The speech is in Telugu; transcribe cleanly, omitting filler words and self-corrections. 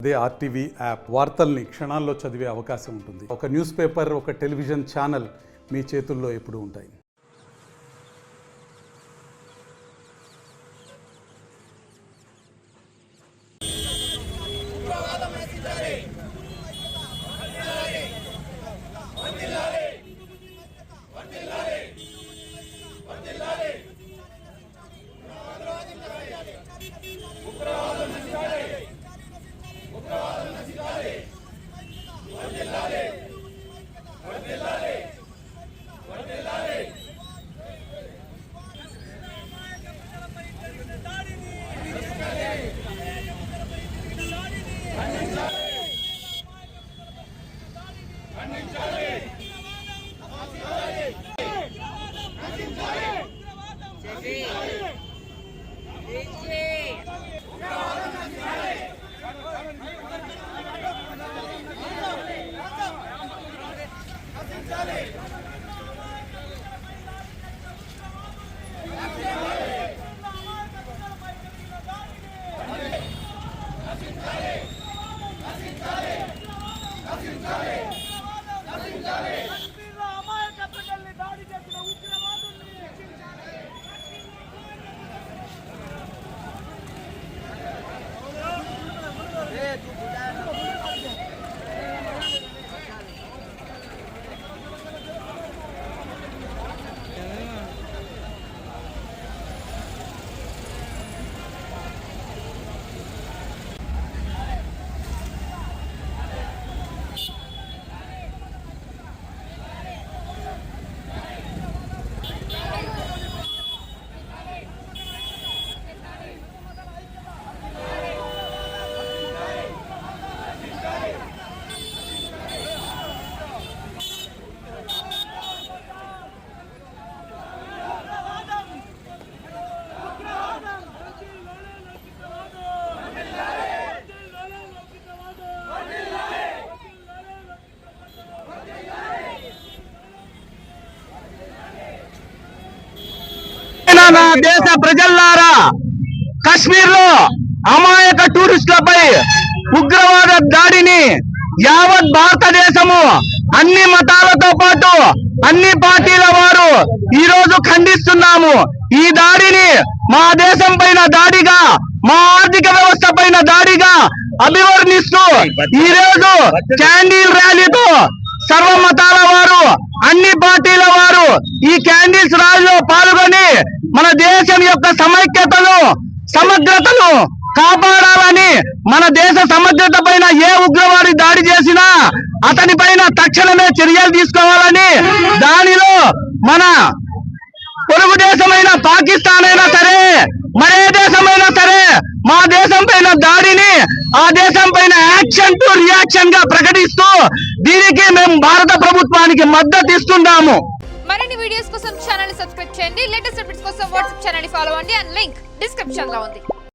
అదే ఆర్టీవీ యాప్ వార్తల్ని క్షణాల్లో చదివే అవకాశం ఉంటుంది. ఒక న్యూస్ పేపర్, ఒక టెలివిజన్ ఛానల్ మీ చేతుల్లో ఎప్పుడూ ఉంటాయి. నా దేశ ప్రజల్లారా, కశ్మీర్ లో అమాయక టూరిస్టులపై ఉగ్రవాద దాడిని యావత్ భారతదేశము అన్ని మతాలతో పాటు అన్ని పార్టీల వారు ఈ రోజు ఖండిస్తున్నాము. ఈ దాడిని మా దేశం పైన దాడిగా, మా ఆర్థిక వ్యవస్థ పైన దాడిగా అభివర్ణిస్తూ ఈ రోజు క్యాండిల్ ర్యాలీతో సర్వ మతాల వారు, అన్ని పార్టీల వారు ఈ క్యాండిల్స్ ర్యాలీలో పాల్గొని మన దేశం యొక్క సమైక్యతను, సమగ్రతను కాపాడాలని, మన దేశ సమగ్రత పైన ఏ ఉగ్రవాది దాడి చేసినా అతని పైన తక్షణమే చర్యలు తీసుకోవాలని, దానిలో మన పొరుగు దేశమైన పాకిస్తాన్ అయినా సరే, మరే దేశమైనా సరే మా దేశం పైన దాడిని ఆ దేశం పైన యాక్షన్ టు రియాక్షన్ గా ప్రకటిస్తూ దీనికి మేము భారత ప్రభుత్వానికి మద్దతు ఇస్తున్నాము. మరిన్ని వీడియోస్ కోసం ఛానల్ ని సబ్స్క్రైబ్ చేయండి. లేటెస్ట్ అప్డేట్స్ కోసం వాట్సాప్ ఛానల్ ని ఫాలో అవ్వండి. అండ్ లింక్ డిస్క్రిప్షన్ లో ఉంది.